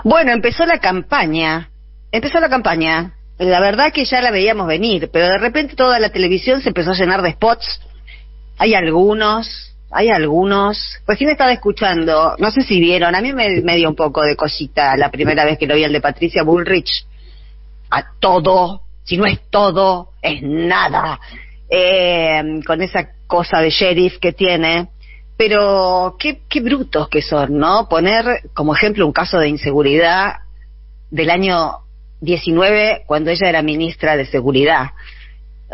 Bueno, empezó la campaña. La verdad que ya la veíamos venir, pero de repente toda la televisión se empezó a llenar de spots. Hay algunos. Recién estaba escuchando, no sé si vieron, a mí me dio un poco de cosita la primera vez que lo vi, el de Patricia Bullrich. A todo, si no es todo, es nada. Con esa cosa de sheriff que tiene. Pero qué brutos que son, ¿no? Poner como ejemplo un caso de inseguridad del año 19, cuando ella era ministra de Seguridad.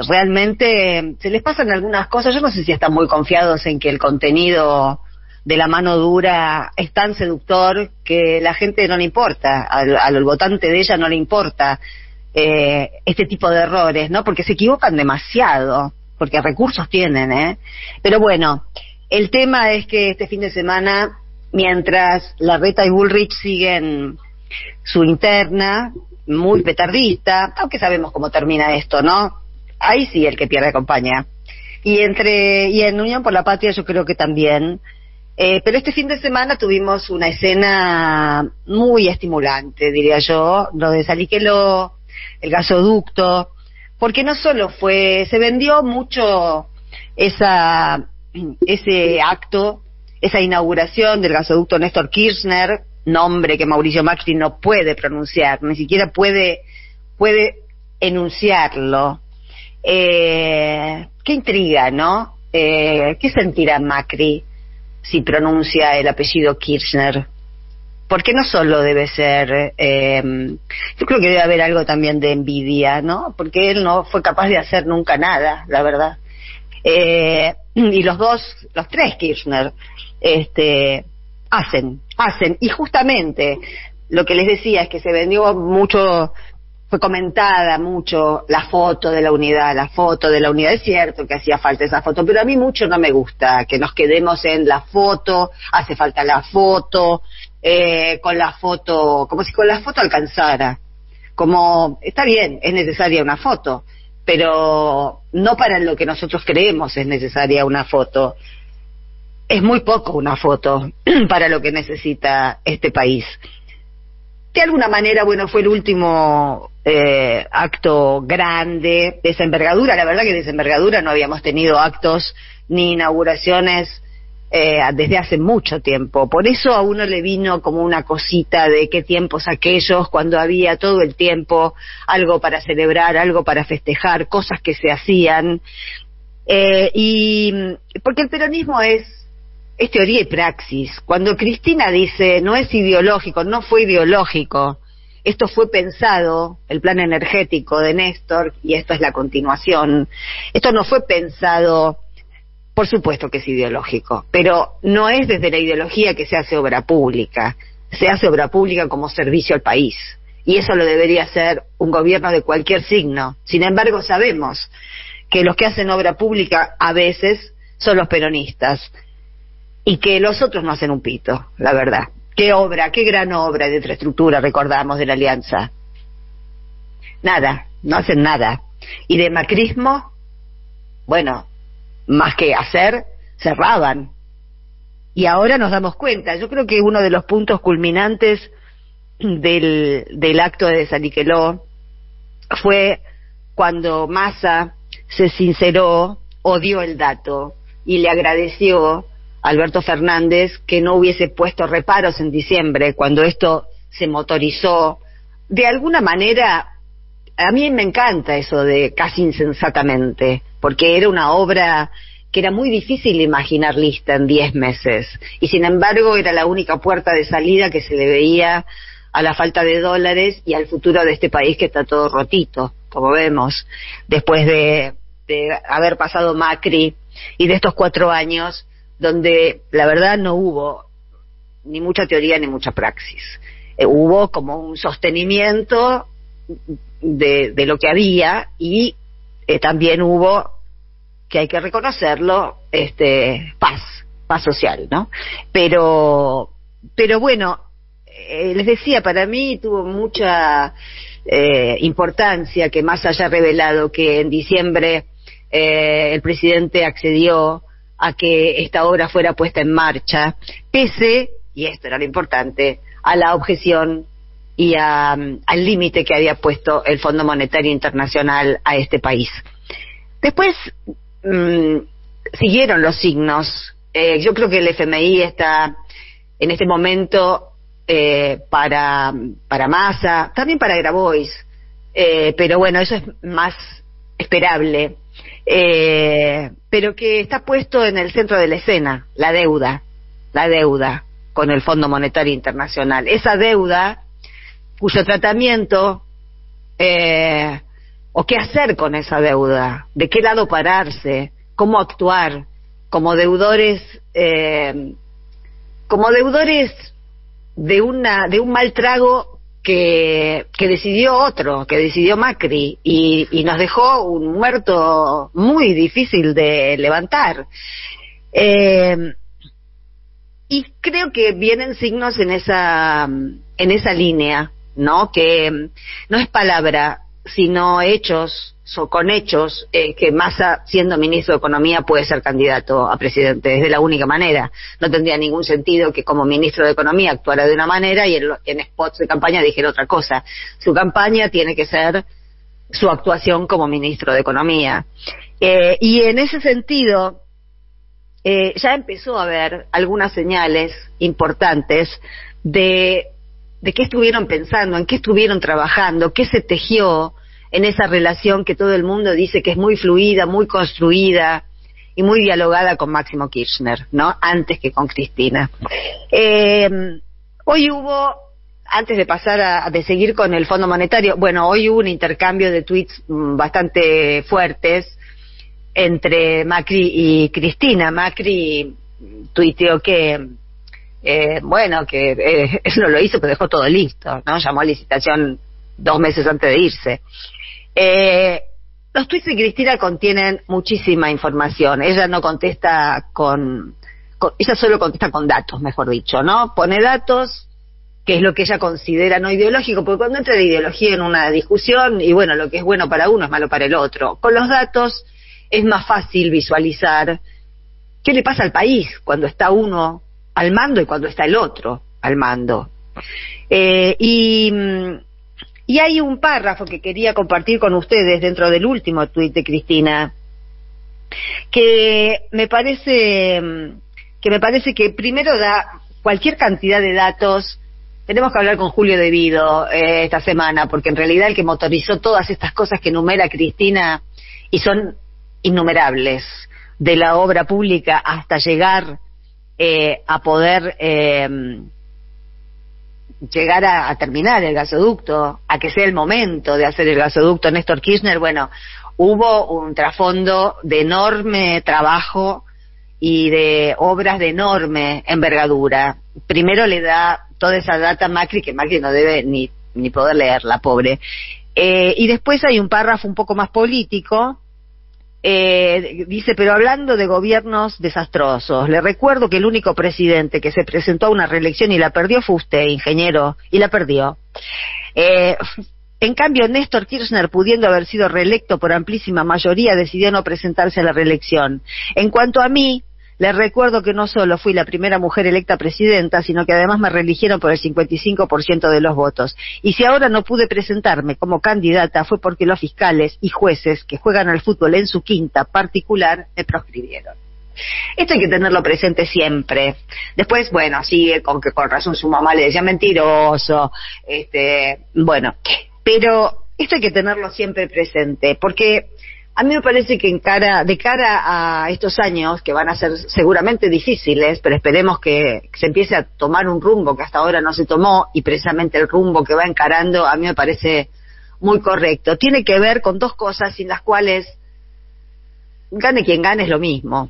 Realmente se les pasan algunas cosas. Yo no sé si están muy confiados en que el contenido de la mano dura es tan seductor que la gente no le importa, al votante de ella no le importa este tipo de errores, ¿no? Porque se equivocan demasiado, porque recursos tienen, Pero bueno, el tema es que este fin de semana, mientras Larreta y Bullrich siguen su interna, muy petardista, aunque sabemos cómo termina esto, ¿no? Ahí sí el que pierde acompaña. Y en Unión por la Patria yo creo que también. Pero este fin de semana tuvimos una escena muy estimulante, diría yo, lo de Saliqueló, el gasoducto, porque no solo se vendió mucho ese acto, esa inauguración del gasoducto Néstor Kirchner, nombre que Mauricio Macri no puede pronunciar, ni siquiera puede enunciarlo. Qué intriga, ¿no? ¿Qué sentirá Macri si pronuncia el apellido Kirchner? Porque no solo debe ser, yo creo que debe haber algo también de envidia, ¿no? Porque él no fue capaz de hacer nunca nada, la verdad. Y los tres Kirchner, hacen, y justamente lo que les decía es que se vendió mucho, fue comentada mucho la foto de la unidad, es cierto que hacía falta esa foto, pero a mí mucho no me gusta que nos quedemos en la foto, hace falta la foto, con la foto, como si con la foto alcanzara, como, está bien, es necesaria una foto, pero no para lo que nosotros creemos es necesaria una foto. Es muy poco una foto para lo que necesita este país. De alguna manera, bueno, fue el último acto grande de esa envergadura. La verdad que de esa envergadura no habíamos tenido actos ni inauguraciones desde hace mucho tiempo. Por eso a uno le vino como una cosita de qué tiempos aquellos, cuando había todo el tiempo algo para celebrar, algo para festejar, cosas que se hacían. Y porque el peronismo es teoría y praxis. Cuando Cristina dice no es ideológico, no fue ideológico, esto fue pensado, el plan energético de Néstor, y esto es la continuación, esto no fue pensado, por supuesto que es ideológico, pero no es desde la ideología que se hace obra pública, se hace obra pública como servicio al país, y eso lo debería hacer un gobierno de cualquier signo. Sin embargo, sabemos que los que hacen obra pública a veces son los peronistas, y que los otros no hacen un pito, la verdad. Qué gran obra de infraestructura recordamos de la Alianza. Nada, no hacen nada. Y de macrismo, bueno, más que hacer, cerraban. Y ahora nos damos cuenta. Yo creo que uno de los puntos culminantes del acto de Saliqueló fue cuando Massa se sinceró, o dio el dato y le agradeció Alberto Fernández que no hubiese puesto reparos en diciembre cuando esto se motorizó. De alguna manera, a mí me encanta eso de casi insensatamente, porque era una obra que era muy difícil imaginar lista en 10 meses, y sin embargo era la única puerta de salida que se le veía a la falta de dólares y al futuro de este país que está todo rotito, como vemos, después de haber pasado Macri y de estos 4 años donde la verdad no hubo ni mucha teoría ni mucha praxis. Hubo como un sostenimiento de lo que había, y también hubo, que hay que reconocerlo, paz social, ¿no? Pero bueno, les decía, para mí tuvo mucha importancia que Massa haya revelado que en diciembre el presidente accedió a que esta obra fuera puesta en marcha, pese, y esto era lo importante, a la objeción y al límite que había puesto el Fondo Monetario Internacional a este país. Después siguieron los signos. Yo creo que el FMI está en este momento para Massa, también para Grabois, pero bueno, eso es más esperable, pero que está puesto en el centro de la escena, la deuda con el Fondo Monetario Internacional. Esa deuda cuyo tratamiento o qué hacer con esa deuda, de qué lado pararse, cómo actuar como deudores de un mal trago que decidió Macri y nos dejó un muerto muy difícil de levantar. Y creo que vienen signos en esa línea, ¿no? Que no es palabra, sino hechos, con hechos, que Massa, siendo ministro de Economía, puede ser candidato a presidente. Es de la única manera. No tendría ningún sentido que como ministro de Economía actuara de una manera y en spots de campaña dijera otra cosa. Su campaña tiene que ser su actuación como ministro de Economía. Y en ese sentido, ya empezó a haber algunas señales importantes de qué estuvieron pensando, en qué estuvieron trabajando, qué se tejió en esa relación que todo el mundo dice que es muy fluida, muy construida y muy dialogada con Máximo Kirchner, ¿no? Antes que con Cristina. Hoy hubo, antes de pasar de seguir con el Fondo Monetario, bueno, hoy hubo un intercambio de tweets bastante fuertes entre Macri y Cristina. Macri tuiteó que él no lo hizo, pero dejó todo listo, ¿no? Llamó a licitación 2 meses antes de irse. Los tweets de Cristina contienen muchísima información. Ella no contesta ella solo contesta con datos, mejor dicho, ¿no? Pone datos, que es lo que ella considera no ideológico, porque cuando entra la ideología en una discusión, y bueno, lo que es bueno para uno es malo para el otro. Con los datos es más fácil visualizar qué le pasa al país cuando está uno al mando y cuando está el otro al mando. Y hay un párrafo que quería compartir con ustedes dentro del último tuit de Cristina, que me parece que primero da cualquier cantidad de datos. Tenemos que hablar con Julio De Vido esta semana, porque en realidad el que motorizó todas estas cosas que enumera Cristina, y son innumerables, de la obra pública hasta llegar a poder llegar a terminar el gasoducto, a que sea el momento de hacer el gasoducto Néstor Kirchner. Bueno, hubo un trasfondo de enorme trabajo y de obras de enorme envergadura. Primero le da toda esa data a Macri, que Macri no debe ni poder leerla, pobre. Y después hay un párrafo un poco más político. Dice, pero hablando de gobiernos desastrosos, le recuerdo que el único presidente que se presentó a una reelección y la perdió fue usted, ingeniero, y la perdió. En cambio, Néstor Kirchner, pudiendo haber sido reelecto por amplísima mayoría, decidió no presentarse a la reelección. En cuanto a mí, le recuerdo que no solo fui la primera mujer electa presidenta, sino que además me reeligieron por el 55% de los votos. Y si ahora no pude presentarme como candidata, fue porque los fiscales y jueces que juegan al fútbol en su quinta particular me proscribieron. Esto hay que tenerlo presente siempre. Después, bueno, sigue con que con razón su mamá le decía mentiroso, bueno, pero esto hay que tenerlo siempre presente, porque a mí me parece que de cara a estos años, que van a ser seguramente difíciles, pero esperemos que se empiece a tomar un rumbo que hasta ahora no se tomó, y precisamente el rumbo que va encarando a mí me parece muy correcto. Tiene que ver con 2 cosas sin las cuales gane quien gane es lo mismo.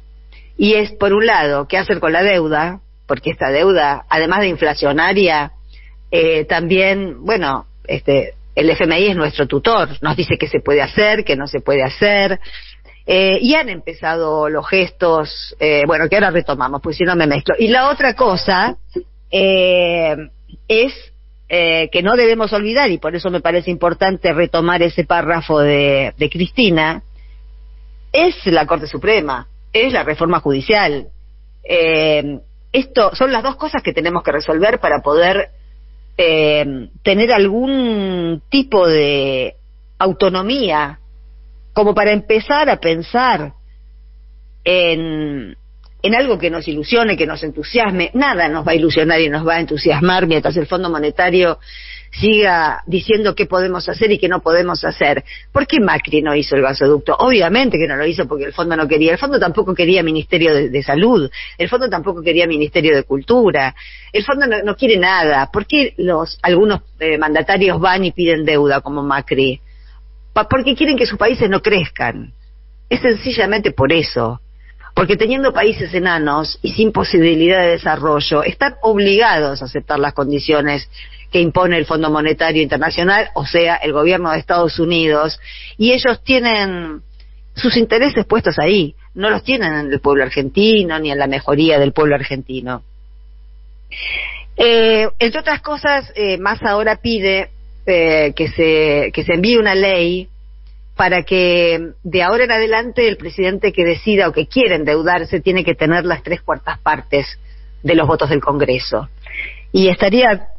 Y es, por un lado, qué hacer con la deuda, porque esta deuda, además de inflacionaria, también, bueno, el FMI es nuestro tutor, nos dice qué se puede hacer, qué no se puede hacer, y han empezado los gestos, bueno, que ahora retomamos, pues si no me mezclo. Y la otra cosa es que no debemos olvidar, y por eso me parece importante retomar ese párrafo de Cristina, es la Corte Suprema, es la reforma judicial. Esto son las 2 cosas que tenemos que resolver para poder tener algún tipo de autonomía como para empezar a pensar en algo que nos ilusione, que nos entusiasme. Nada nos va a ilusionar y nos va a entusiasmar mientras el Fondo Monetario siga diciendo qué podemos hacer y qué no podemos hacer. ¿Por qué Macri no hizo el gasoducto? Obviamente que no lo hizo porque el Fondo no quería. El Fondo tampoco quería Ministerio de Salud. El Fondo tampoco quería Ministerio de Cultura. El Fondo no quiere nada. ¿Por qué algunos mandatarios van y piden deuda como Macri? Porque quieren que sus países no crezcan. Es sencillamente por eso. Porque teniendo países enanos y sin posibilidad de desarrollo, están obligados a aceptar las condiciones que impone el Fondo Monetario Internacional, o sea, el gobierno de Estados Unidos, y ellos tienen sus intereses puestos ahí, no los tienen en el pueblo argentino, ni en la mejoría del pueblo argentino. Entre otras cosas, Massa ahora pide que se envíe una ley para que de ahora en adelante el presidente que decida o que quiera endeudarse tiene que tener las 3/4 partes de los votos del Congreso. Y estaría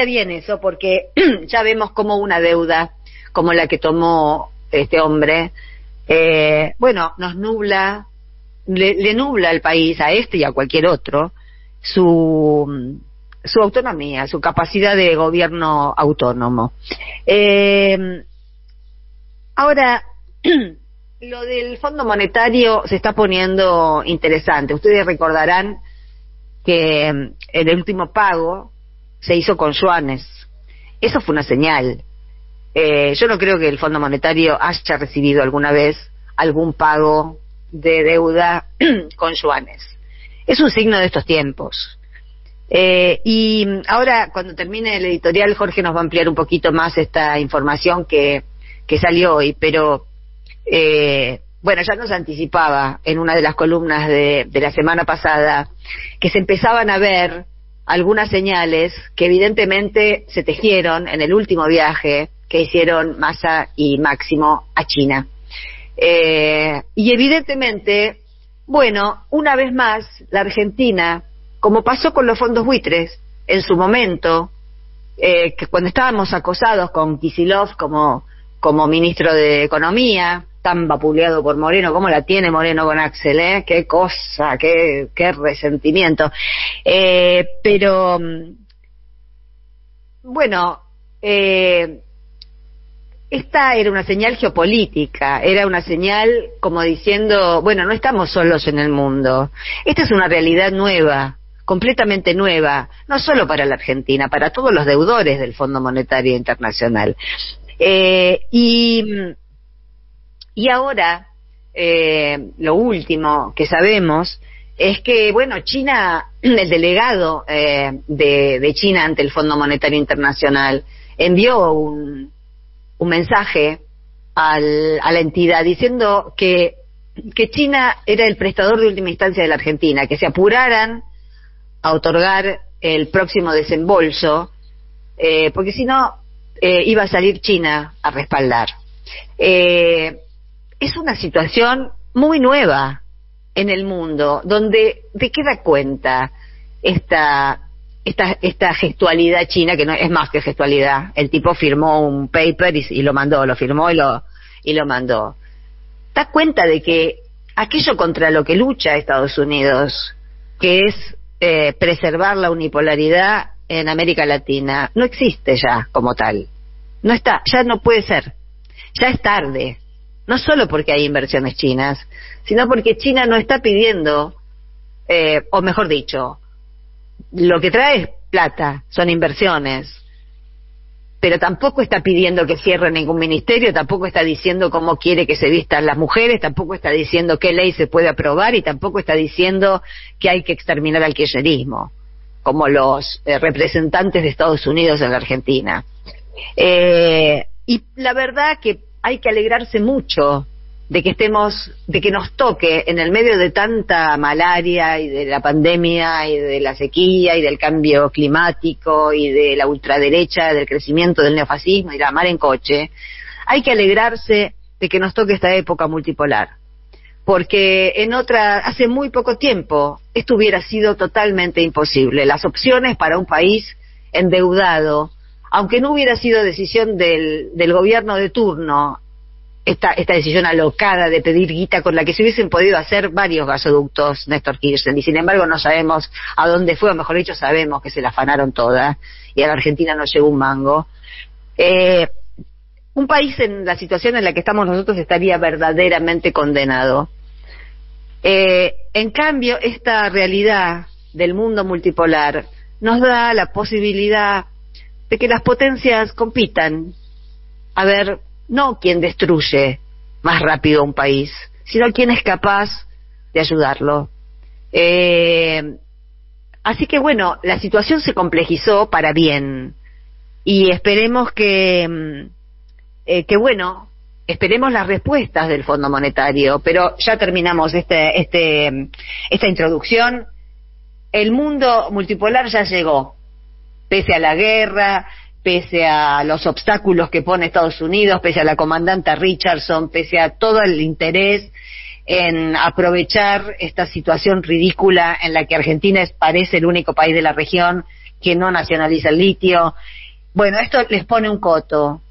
bien eso, porque ya vemos como una deuda como la que tomó este hombre, nos nubla, le nubla al país, a este y a cualquier otro, su autonomía, su capacidad de gobierno autónomo. Ahora, lo del Fondo Monetario se está poniendo interesante. Ustedes recordarán que el último pago se hizo con yuanes. Eso fue una señal. Yo no creo que el Fondo Monetario haya recibido alguna vez algún pago de deuda con yuanes. Es un signo de estos tiempos. Y ahora, cuando termine el editorial, Jorge nos va a ampliar un poquito más esta información que salió hoy, pero ya nos anticipaba en una de las columnas de la semana pasada que se empezaban a ver algunas señales que evidentemente se tejieron en el último viaje que hicieron Massa y Máximo a China. Y evidentemente, una vez más, la Argentina, como pasó con los fondos buitres en su momento, que cuando estábamos acosados con Kicillof como ministro de Economía, tan vapuleado por Moreno, ¿cómo la tiene Moreno con Axel? Qué cosa, qué resentimiento. Esta era una señal geopolítica, era una señal como diciendo, no estamos solos en el mundo. Esta es una realidad nueva, completamente nueva, no solo para la Argentina, para todos los deudores del Fondo Monetario Internacional. Y ahora, lo último que sabemos es que, China, el delegado de China ante el Fondo Monetario Internacional, envió un mensaje a la entidad diciendo que China era el prestador de última instancia de la Argentina, que se apuraran a otorgar el próximo desembolso, porque si no, iba a salir China a respaldar. Es una situación muy nueva en el mundo, donde ¿de qué da cuenta esta gestualidad china, que no es más que gestualidad? El tipo firmó un paper y lo mandó, lo firmó y lo mandó. Da cuenta de que aquello contra lo que lucha Estados Unidos, que es preservar la unipolaridad en América Latina, no existe ya como tal. No está, ya no puede ser. Ya es tarde. No solo porque hay inversiones chinas, sino porque China no está pidiendo, o mejor dicho, lo que trae es plata, son inversiones, pero tampoco está pidiendo que cierre ningún ministerio, tampoco está diciendo cómo quiere que se vistan las mujeres, tampoco está diciendo qué ley se puede aprobar y tampoco está diciendo que hay que exterminar al kirchnerismo, como los representantes de Estados Unidos en la Argentina. Y la verdad que hay que alegrarse mucho de que nos toque en el medio de tanta malaria y de la pandemia y de la sequía y del cambio climático y de la ultraderecha, del crecimiento del neofascismo y la mar en coche. Hay que alegrarse de que nos toque esta época multipolar, porque hace muy poco tiempo esto hubiera sido totalmente imposible. Las opciones para un país endeudado, aunque no hubiera sido decisión del gobierno de turno, esta decisión alocada de pedir guita con la que se hubiesen podido hacer varios gasoductos, Néstor Kirchner, y sin embargo no sabemos a dónde fue, o mejor dicho, sabemos que se la afanaron todas, y a la Argentina no llegó un mango. Un país en la situación en la que estamos nosotros estaría verdaderamente condenado. En cambio, esta realidad del mundo multipolar nos da la posibilidad de que las potencias compitan a ver no quién destruye más rápido un país, sino quién es capaz de ayudarlo. Así que bueno, la situación se complejizó para bien, y esperemos esperemos las respuestas del Fondo Monetario. Pero ya terminamos esta introducción. El mundo multipolar ya llegó, pese a la guerra, pese a los obstáculos que pone Estados Unidos, pese a la comandante Richardson, pese a todo el interés en aprovechar esta situación ridícula en la que Argentina parece el único país de la región que no nacionaliza el litio. Bueno, esto les pone un coto.